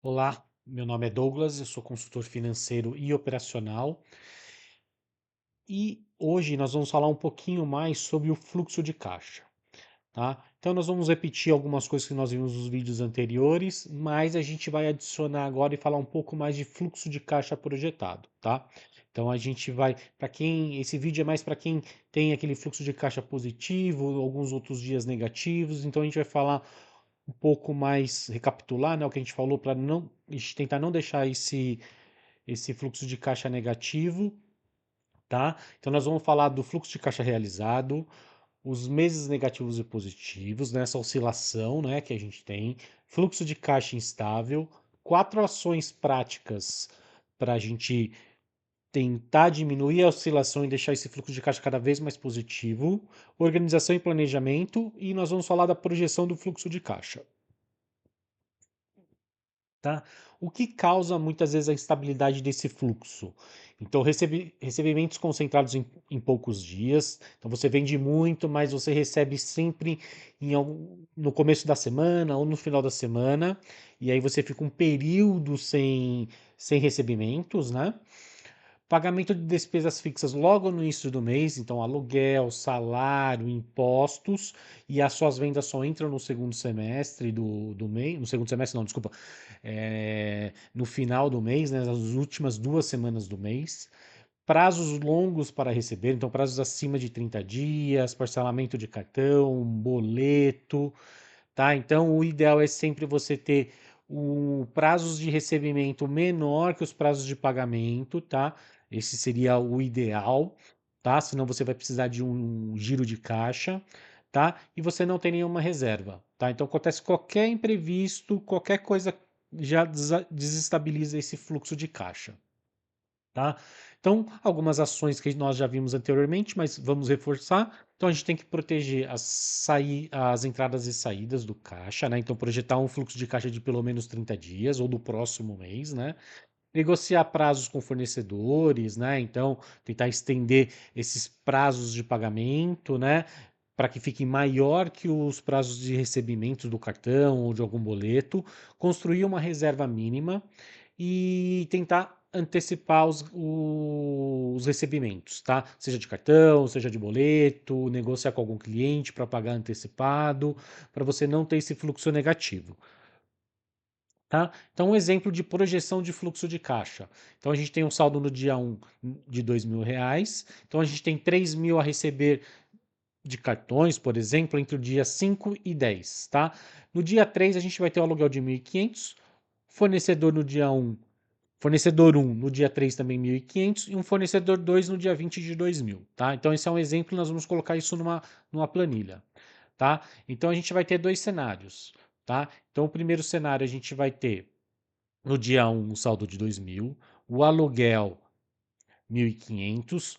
Olá, meu nome é Douglas, eu sou consultor financeiro e operacional e hoje nós vamos falar um pouquinho mais sobre o fluxo de caixa, tá? Então nós vamos repetir algumas coisas que nós vimos nos vídeos anteriores, mas a gente vai adicionar agora e falar um pouco mais de fluxo de caixa projetado, tá? Então a gente vai, esse vídeo é mais para quem tem aquele fluxo de caixa positivo, alguns outros dias negativos, então a gente vai falar um pouco mais, recapitular, né, o que a gente falou para não, a gente tentar não deixar esse fluxo de caixa negativo, tá? Então nós vamos falar do fluxo de caixa realizado, os meses negativos e positivos, nessa oscilação, né, que a gente tem, fluxo de caixa instável, quatro ações práticas para a gente tentar diminuir a oscilação e deixar esse fluxo de caixa cada vez mais positivo, organização e planejamento, e nós vamos falar da projeção do fluxo de caixa. Tá? O que causa muitas vezes a instabilidade desse fluxo? Então, recebimentos concentrados em poucos dias. Então, você vende muito, mas você recebe sempre no começo da semana ou no final da semana, e aí você fica um período sem recebimentos, né? Pagamento de despesas fixas logo no início do mês, então aluguel, salário, impostos, e as suas vendas só entram no segundo semestre do mês, no segundo semestre não, desculpa, no final do mês, né, nas últimas 2 semanas do mês. Prazos longos para receber, então prazos acima de 30 dias, parcelamento de cartão, boleto, tá? Então o ideal é sempre você ter o prazos de recebimento menor que os prazos de pagamento, tá? Esse seria o ideal, tá? Senão você vai precisar de um giro de caixa, tá? E você não tem nenhuma reserva, tá? Então acontece qualquer imprevisto, qualquer coisa já desestabiliza esse fluxo de caixa, tá? Então, algumas ações que nós já vimos anteriormente, mas vamos reforçar. Então, a gente tem que proteger as entradas e saídas do caixa, né? Então, projetar um fluxo de caixa de pelo menos 30 dias ou do próximo mês, né? Negociar prazos com fornecedores, né? Então, tentar estender esses prazos de pagamento, né? Para que fique maior que os prazos de recebimento do cartão ou de algum boleto, construir uma reserva mínima e tentar antecipar os recebimentos, tá? Seja de cartão, seja de boleto, negociar com algum cliente para pagar antecipado, para você não ter esse fluxo negativo. Tá? Então, um exemplo de projeção de fluxo de caixa. Então, a gente tem um saldo no dia 1 de R$ 2.000. Então, a gente tem 3.000 a receber de cartões, por exemplo, entre o dia 5 e 10. Tá? No dia 3, a gente vai ter o aluguel de 1.500. Fornecedor no dia 1, fornecedor 1 no dia 3 também 1.500 e um fornecedor 2 no dia 20 de 2.000. Tá? Então, esse é um exemplo, nós vamos colocar isso numa planilha. Tá? Então, a gente vai ter dois cenários. Tá? Então, o primeiro cenário a gente vai ter no dia 1 um saldo de 2.000, o aluguel 1.500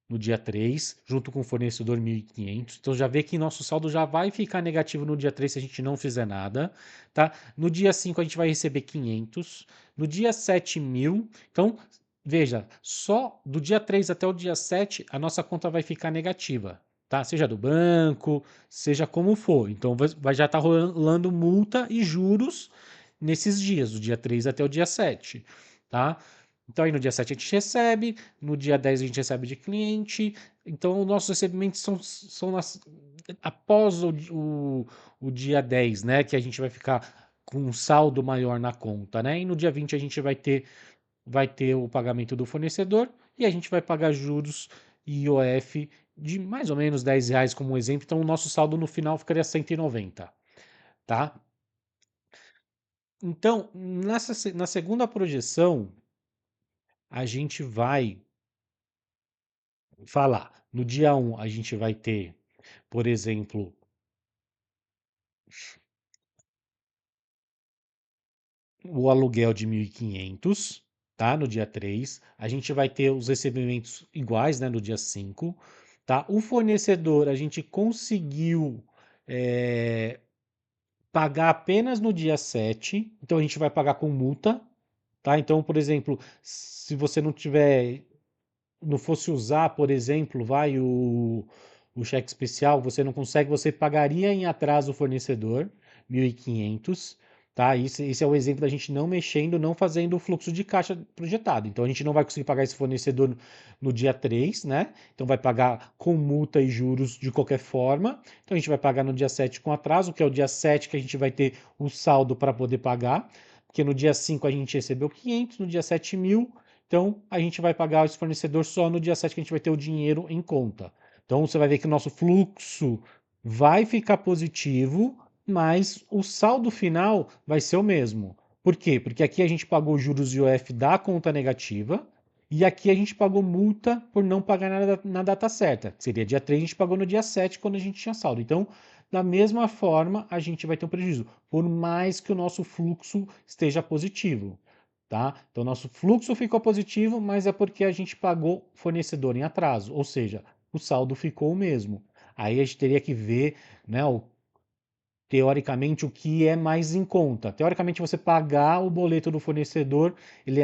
no dia 3, junto com o fornecedor 1.500. Então já vê que nosso saldo já vai ficar negativo no dia 3 se a gente não fizer nada, tá? No dia 5 a gente vai receber 500, no dia 7 1.000. Então, veja, só do dia 3 até o dia 7 a nossa conta vai ficar negativa, tá? Seja do banco, seja como for. Então vai já estar rolando multa e juros nesses dias, do dia 3 até o dia 7, tá? Então aí no dia 7 a gente recebe, no dia 10 a gente recebe de cliente, então os nossos recebimentos são após o dia 10, né? Que a gente vai ficar com um saldo maior na conta, né? E no dia 20 a gente vai ter o pagamento do fornecedor e a gente vai pagar juros e IOF de mais ou menos R$ 10 como exemplo, então o nosso saldo no final ficaria 190, tá? Então, na segunda projeção, a gente vai falar. No dia 1, a gente vai ter, por exemplo, o aluguel de 1.500, tá? No dia 3. A gente vai ter os recebimentos iguais, né? No dia 5, tá? O fornecedor, a gente conseguiu é, pagar apenas no dia 7, então a gente vai pagar com multa, tá? Então, por exemplo, se você não fosse usar, por exemplo, o cheque especial, você não consegue, você pagaria em atraso o fornecedor, 1.500, tá? Esse é o exemplo da gente não mexendo, não fazendo o fluxo de caixa projetado. Então a gente não vai conseguir pagar esse fornecedor no dia 3, né? Então vai pagar com multa e juros de qualquer forma. Então a gente vai pagar no dia 7 com atraso, que é o dia 7 que a gente vai ter o saldo para poder pagar, porque no dia 5 a gente recebeu 500, no dia 7 mil. Então a gente vai pagar esse fornecedor só no dia 7 que a gente vai ter o dinheiro em conta. Então você vai ver que o nosso fluxo vai ficar positivo, mas o saldo final vai ser o mesmo. Por quê? Porque aqui a gente pagou juros e IOF da conta negativa, e aqui a gente pagou multa por não pagar na data certa. Seria dia 3, a gente pagou no dia 7, quando a gente tinha saldo. Então, da mesma forma, a gente vai ter um prejuízo, por mais que o nosso fluxo esteja positivo. Tá? Então, nosso fluxo ficou positivo, mas é porque a gente pagou fornecedor em atraso, ou seja, o saldo ficou o mesmo. Aí a gente teria que ver, né, teoricamente, o que é mais em conta. Teoricamente, você pagar o boleto do fornecedor, ele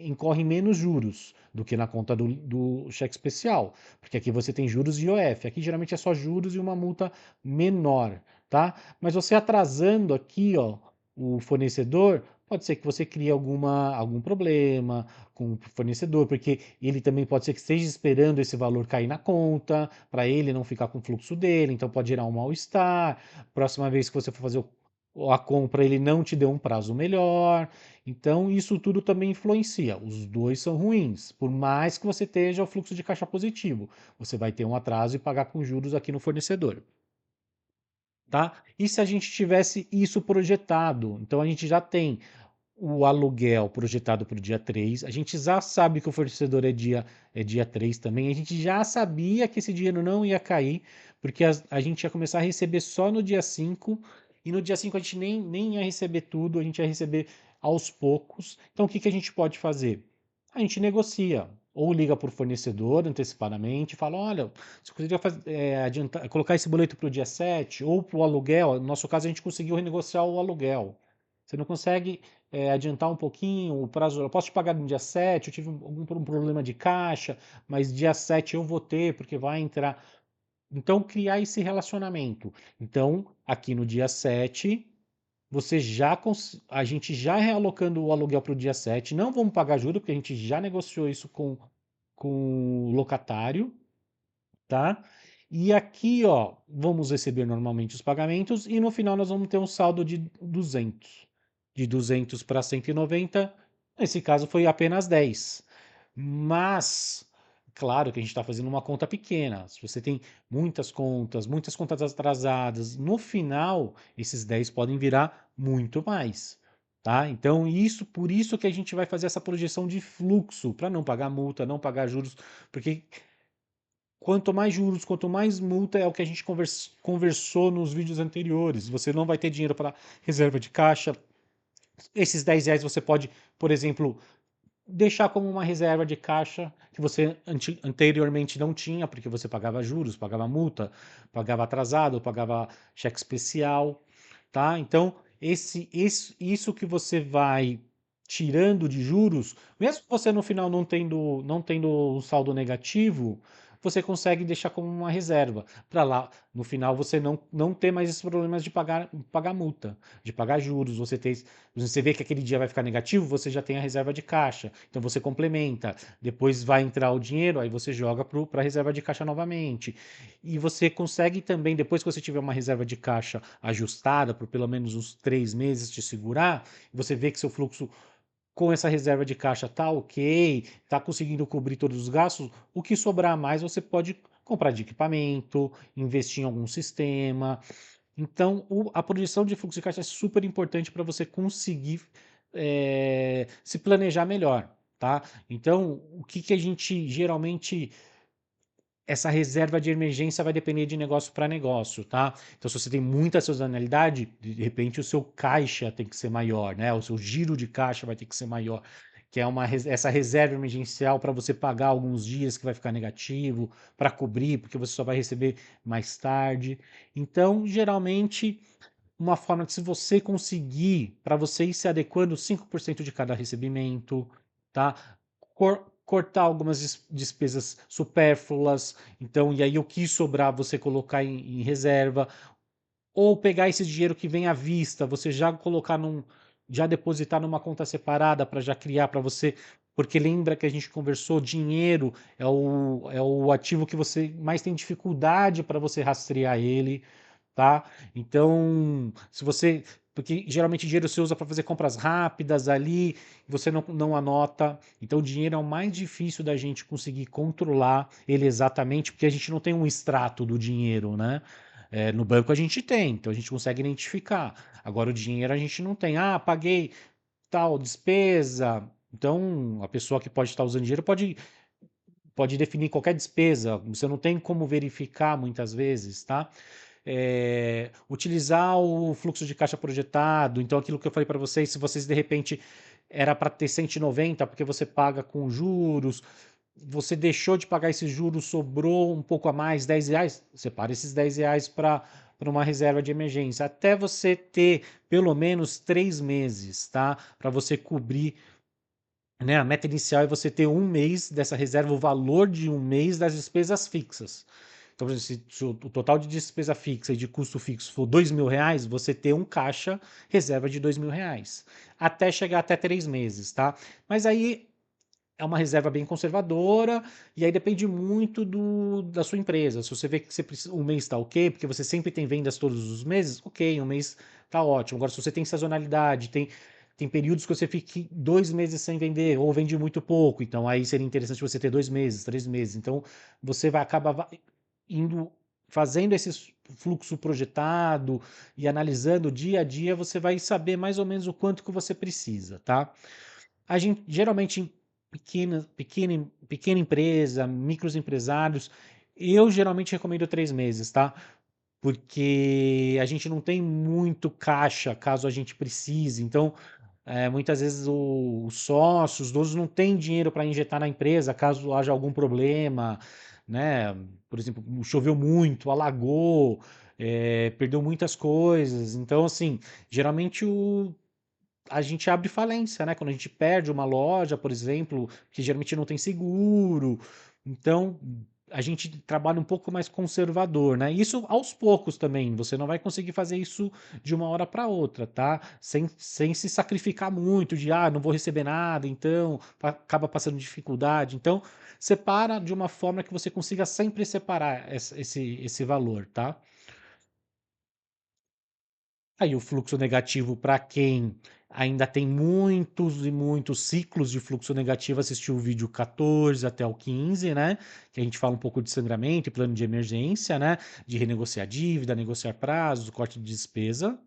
incorre menos juros do que na conta do cheque especial, porque aqui você tem juros e IOF. Aqui geralmente é só juros e uma multa menor, tá? Mas você atrasando aqui, ó, o fornecedor, pode ser que você crie algum problema com o fornecedor, porque ele também pode ser que esteja esperando esse valor cair na conta, para ele não ficar com o fluxo dele, então pode gerar um mal-estar. Próxima vez que você for fazer a compra, ele não te deu um prazo melhor. Então, isso tudo também influencia. Os dois são ruins. Por mais que você esteja o fluxo de caixa positivo, você vai ter um atraso e pagar com juros aqui no fornecedor. Tá? E se a gente tivesse isso projetado? Então, a gente já tem o aluguel projetado para o dia 3. A gente já sabe que o fornecedor é dia 3 também. A gente já sabia que esse dinheiro não ia cair, porque a gente ia começar a receber só no dia 5. E no dia 5 a gente nem ia receber tudo, a gente ia receber aos poucos. Então o que que a gente pode fazer? A gente negocia. Ou liga para o fornecedor antecipadamente e fala: olha, você poderia colocar esse boleto para o dia 7 ou para o aluguel. No nosso caso, a gente conseguiu renegociar o aluguel. Você não consegue adiantar um pouquinho o prazo? Eu posso te pagar no dia 7, eu tive algum problema de caixa, mas dia 7 eu vou ter, porque vai entrar. Então, criar esse relacionamento. Então, aqui no dia 7, a gente já realocando o aluguel para o dia 7, não vamos pagar juros, porque a gente já negociou isso com o locatário, tá? E aqui, ó, vamos receber normalmente os pagamentos e no final nós vamos ter um saldo de 200. De 200 para 190, nesse caso foi apenas 10. Mas, claro que a gente está fazendo uma conta pequena. Se você tem muitas contas atrasadas, no final, esses 10 podem virar muito mais. Tá? Então, por isso que a gente vai fazer essa projeção de fluxo, para não pagar multa, não pagar juros, porque quanto mais juros, quanto mais multa, é o que a gente conversou nos vídeos anteriores. Você não vai ter dinheiro para reserva de caixa. Esses 10 reais você pode, por exemplo, deixar como uma reserva de caixa que você anteriormente não tinha, porque você pagava juros, pagava multa, pagava atrasado, pagava cheque especial, tá? Então, isso que você vai tirando de juros, mesmo você no final não tendo um saldo negativo, você consegue deixar como uma reserva para lá no final você não ter mais esses problemas de pagar multa, de pagar juros. Você vê que aquele dia vai ficar negativo, você já tem a reserva de caixa. Então você complementa, depois vai entrar o dinheiro, aí você joga para a reserva de caixa novamente. E você consegue também, depois que você tiver uma reserva de caixa ajustada por pelo menos uns 3 meses te segurar, você vê que seu fluxo com essa reserva de caixa tá ok, tá conseguindo cobrir todos os gastos, o que sobrar mais você pode comprar de equipamento, investir em algum sistema. Então, a projeção de fluxo de caixa é super importante para você conseguir se planejar melhor, tá? Então, o que que a gente geralmente essa reserva de emergência vai depender de negócio para negócio, tá? Então, se você tem muita sazonalidade, de repente o seu caixa tem que ser maior, né? O seu giro de caixa vai ter que ser maior, que é essa reserva emergencial para você pagar alguns dias que vai ficar negativo, para cobrir, porque você só vai receber mais tarde. Então, geralmente, uma forma que se você conseguir, para você ir se adequando 5% de cada recebimento, tá? Cortar algumas despesas supérfluas, então, e aí o que sobrar você colocar em reserva, ou pegar esse dinheiro que vem à vista, você já colocar já depositar numa conta separada para já criar para você, porque lembra que a gente conversou, dinheiro é o ativo que você mais tem dificuldade para você rastrear ele, tá? Então, se você. Porque geralmente dinheiro você usa para fazer compras rápidas ali, você não anota. Então, o dinheiro é o mais difícil da gente conseguir controlar ele exatamente, porque a gente não tem um extrato do dinheiro, né? No banco a gente tem, então a gente consegue identificar. Agora, o dinheiro a gente não tem. Ah, paguei tal despesa. Então, a pessoa que pode estar usando dinheiro pode definir qualquer despesa. Você não tem como verificar muitas vezes, tá? Utilizar o fluxo de caixa projetado. Então, aquilo que eu falei para vocês, se vocês de repente era para ter 190 porque você paga com juros, você deixou de pagar esses juros, sobrou um pouco a mais, R$ 10, separa esses R$ 10 para uma reserva de emergência, até você ter pelo menos 3 meses, tá? Para você cobrir, né? A meta inicial é você ter um mês dessa reserva, o valor de um mês das despesas fixas. Então, por exemplo, se o total de despesa fixa e de custo fixo for R$ 2.000, você ter um caixa reserva de R$ 2.000, até chegar até 3 meses, tá? Mas aí é uma reserva bem conservadora, e aí depende muito da sua empresa. Se você vê que você precisa, um mês está ok, porque você sempre tem vendas todos os meses, ok, um mês está ótimo. Agora, se você tem sazonalidade, tem períodos que você fique 2 meses sem vender, ou vende muito pouco, então aí seria interessante você ter 2 meses, 3 meses. Então, você vai acabar indo fazendo esse fluxo projetado e analisando dia a dia, você vai saber mais ou menos o quanto que você precisa, tá? A gente geralmente pequena empresa, micros empresários, eu geralmente recomendo 3 meses, tá? Porque a gente não tem muito caixa caso a gente precise. Então, muitas vezes os sócios, os donos não têm dinheiro para injetar na empresa caso haja algum problema, né? Por exemplo, choveu muito, alagou, perdeu muitas coisas. Então, assim, geralmente a gente abre falência, né? Quando a gente perde uma loja, por exemplo, que geralmente não tem seguro. Então, a gente trabalha um pouco mais conservador, né? Isso aos poucos também. Você não vai conseguir fazer isso de uma hora para outra, tá? Sem se sacrificar muito, não vou receber nada, então acaba passando dificuldade. Então, separa de uma forma que você consiga sempre separar esse valor, tá? Aí o fluxo negativo para quem ainda tem muitos e muitos ciclos de fluxo negativo, assistiu o vídeo 14 até o 15, né? Que a gente fala um pouco de sangramento e plano de emergência, né? De renegociar dívida, negociar prazos, corte de despesa,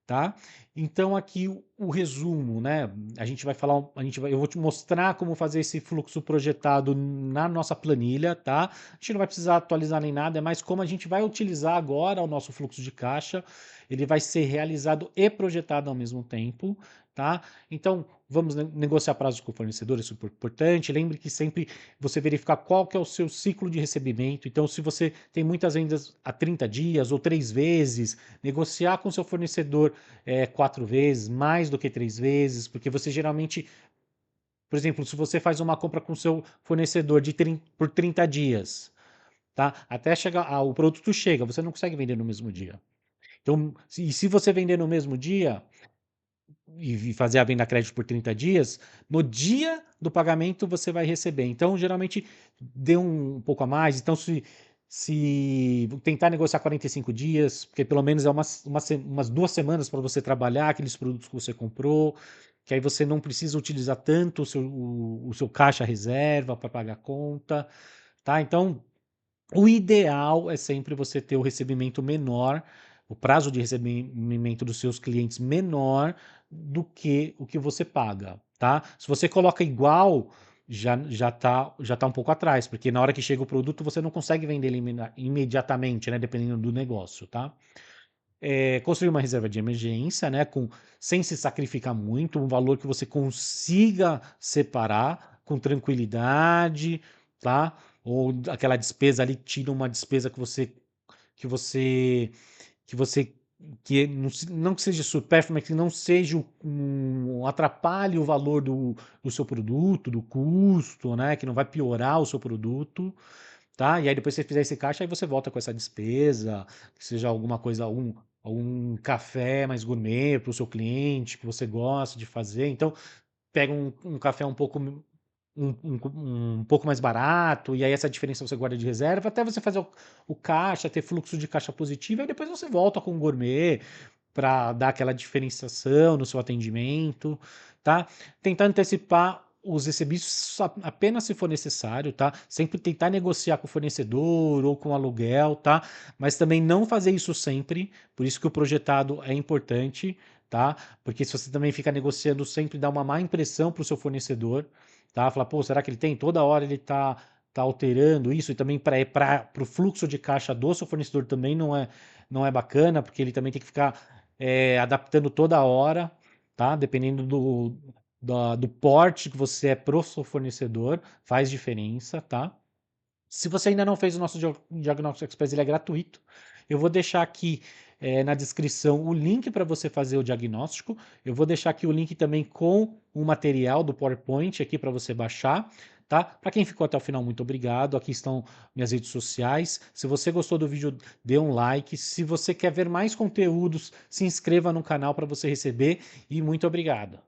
tá? Então aqui o resumo, né? A gente vai falar, eu vou te mostrar como fazer esse fluxo projetado na nossa planilha, tá? A gente não vai precisar atualizar nem nada, é mais como a gente vai utilizar agora o nosso fluxo de caixa. Ele vai ser realizado e projetado ao mesmo tempo, tá? Então, vamos negociar prazos com o fornecedor, é super importante. Lembre que sempre você verificar qual que é o seu ciclo de recebimento. Então, se você tem muitas vendas a 30 dias ou 3 vezes, negociar com seu fornecedor 4 vezes, mais do que 3 vezes, porque você geralmente, por exemplo, se você faz uma compra com seu fornecedor por 30 dias, tá? Até chegar, o produto chega, você não consegue vender no mesmo dia. Então, se você vender no mesmo dia e fazer a venda a crédito por 30 dias, no dia do pagamento você vai receber. Então, geralmente, dê um pouco a mais. Então, se tentar negociar 45 dias, porque pelo menos é umas 2 semanas para você trabalhar aqueles produtos que você comprou, que aí você não precisa utilizar tanto o seu caixa reserva para pagar a conta, tá? Então, o ideal é sempre você ter o recebimento menor, o prazo de recebimento dos seus clientes menor do que o que você paga, tá? Se você coloca igual, já tá um pouco atrás, porque na hora que chega o produto você não consegue vender ele imediatamente, né? Dependendo do negócio, tá? Construir uma reserva de emergência, né? Sem se sacrificar muito, um valor que você consiga separar com tranquilidade, tá? Ou aquela despesa ali, tira uma despesa que você, que você, que não que seja supérflua, mas que não seja atrapalhe o valor do seu produto, do custo, né? Que não vai piorar o seu produto, tá? E aí depois você fizer esse caixa, aí você volta com essa despesa, que seja alguma coisa, um café mais gourmet para o seu cliente, que você gosta de fazer. Então, pega um café um pouco mais barato, e aí essa diferença você guarda de reserva, até você fazer o caixa, ter fluxo de caixa positivo, e depois você volta com o gourmet para dar aquela diferenciação no seu atendimento, tá? Tentar antecipar os recebícios apenas se for necessário, tá? Sempre tentar negociar com o fornecedor ou com o aluguel, tá? Mas também não fazer isso sempre, por isso que o projetado é importante, tá? Porque se você também fica negociando sempre, dá uma má impressão para o seu fornecedor, tá? Fala, pô, será que ele tem? Toda hora ele tá alterando isso, e também para o fluxo de caixa do seu fornecedor também não é bacana, porque ele também tem que ficar adaptando toda hora, tá? Dependendo do porte que você é pro seu fornecedor, faz diferença, tá? Se você ainda não fez o nosso Diagnóstico Express, ele é gratuito. Eu vou deixar aqui na descrição o link para você fazer o diagnóstico. Eu vou deixar aqui o link também com o material do PowerPoint aqui para você baixar, tá? Para quem ficou até o final, muito obrigado. Aqui estão minhas redes sociais. Se você gostou do vídeo, dê um like. Se você quer ver mais conteúdos, se inscreva no canal para você receber. E muito obrigado.